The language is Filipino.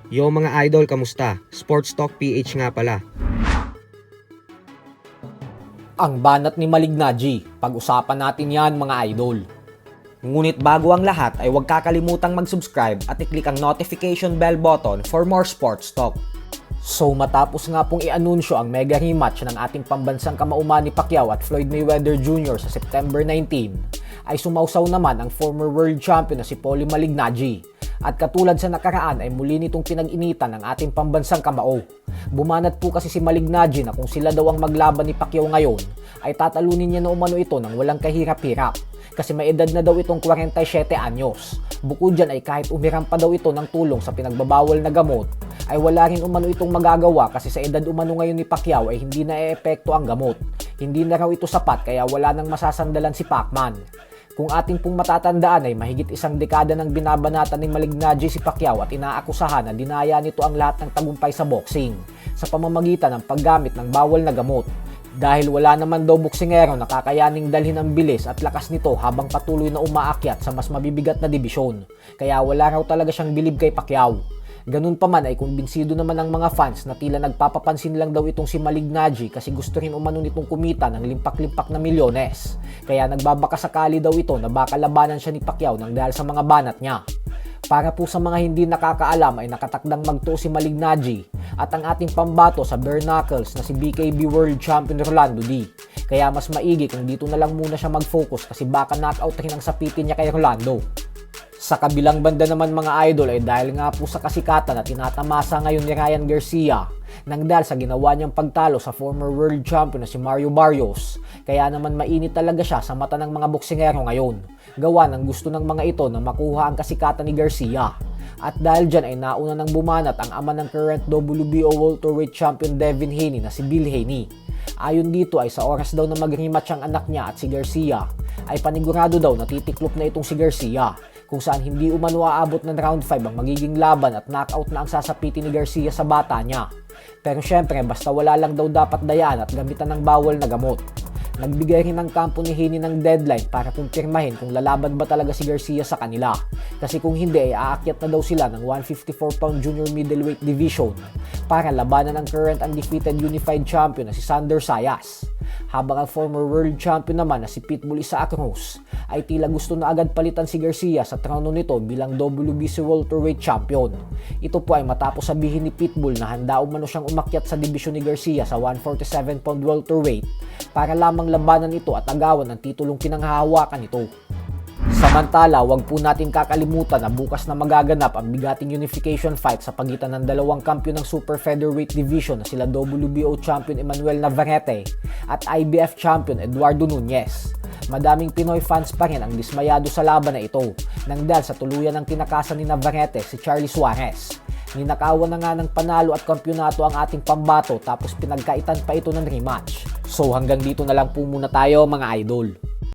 Yo mga idol, kamusta? Sports Talk PH nga pala. Ang banat ni Malignaggi, pag-usapan natin yan mga idol. Ngunit bago ang lahat ay huwag kakalimutang mag-subscribe at i-click ang notification bell button for more sports talk. So matapos nga pong i-anunsyo ang mega rematch ng ating pambansang kamauman ni Pacquiao at Floyd Mayweather Jr. sa September 19, ay sumausaw naman ang former world champion na si Paulie Malignaggi. At katulad sa nakaraan ay muli nitong pinag-initan ng ating pambansang kamao. Bumanat po kasi si Malignaggi na kung sila daw ang maglaban ni Pacquiao ngayon, ay tatalunin niya na umano ito ng walang kahirap-hirap. Kasi may edad na daw itong 47 anyos. Bukod dyan ay kahit umiram pa daw ito ng tulong sa pinagbabawal na gamot, ay wala rin umano itong magagawa kasi sa edad umano ngayon ni Pacquiao ay hindi na e-epekto ang gamot. Hindi na raw ito sapat kaya wala nang masasandalan si Pacman. Kung ating pong matatandaan ay mahigit isang dekada nang binabanatan ni Malignaggi si Pacquiao at inaakusahan na dinaya nito ang lahat ng tagumpay sa boxing sa pamamagitan ng paggamit ng bawal na gamot. Dahil wala naman daw boksingero na kakayaning dalhin ang bilis at lakas nito habang patuloy na umaakyat sa mas mabibigat na dibisyon. Kaya wala raw talaga siyang bilib kay Pacquiao. Ganun pa man ay kumbinsido naman ang mga fans na tila nagpapapansin lang daw itong si Malignaggi kasi gusto rin umano nitong kumita ng limpak-limpak na milyones. Kaya nagbabakasakali daw ito na baka labanan siya ni Pacquiao nang dahil sa mga banat niya. Para po sa mga hindi nakakaalam ay nakatakdang magtuo si Malignaggi at ang ating pambato sa bare knuckles na si BKB World Champion Rolando D. Kaya mas maigi kung dito na lang muna siya mag-focus kasi baka knockout rin ang sapitin niya kay Rolando. Sa kabilang banda naman mga idol ay dahil nga po sa kasikatan na tinatamasa ngayon ni Ryan Garcia nang dahil sa ginawa niyang pagtalo sa former world champion na si Mario Barrios. Kaya naman mainit talaga siya sa mata ng mga boksingero ngayon. Gawa ng gusto ng mga ito na makuha ang kasikatan ni Garcia. At dahil dyan ay nauna nang bumanat ang ama ng current WBO welterweight champion Devin Haney na si Bill Haney. Ayon dito ay sa oras daw na mag-rematch ang anak niya at si Garcia ay panigurado daw na titiklop na itong si Garcia, kung saan hindi umano aabot ng round 5 ang magiging laban at knockout na ang sasapitin ni Garcia sa bata niya. Pero syempre basta wala lang daw dapat dayaan at gamitan ng bawal na gamot. Nagbigay rin ng kampo ni Haney ng deadline para kumpirmahin kung lalaban ba talaga si Garcia sa kanila. Kasi kung hindi ay aakyat na daw sila ng 154-pound junior middleweight division para labanan ang current undefeated unified champion na si Sander Sayas. Habang ang former world champion naman na si Pitbull Isaac Cruz ay tila gusto na agad palitan si Garcia sa trono nito bilang WBC welterweight champion. Ito po ay matapos sabihin ni Pitbull na handa umano siyang umakyat sa dibisyon ni Garcia sa 147-pound welterweight para lamang labanan ito at agawan ng titulong pinanghahawakan nito. Samantala, wag po natin kakalimutan na bukas na magaganap ang bigating unification fight sa pagitan ng dalawang kampiyon ng super featherweight division na sila WBO champion Emmanuel Navarrete at IBF champion Eduardo Nunez. Madaming Pinoy fans pa rin ang dismayado sa laban na ito nang dahil sa tuluyan ng tinakasan ni Navarrete si Charlie Suarez. Ninakawan na nga ng panalo at kampyonato ang ating pambato tapos pinagkaitan pa ito ng rematch. So hanggang dito na lang po muna tayo mga idol.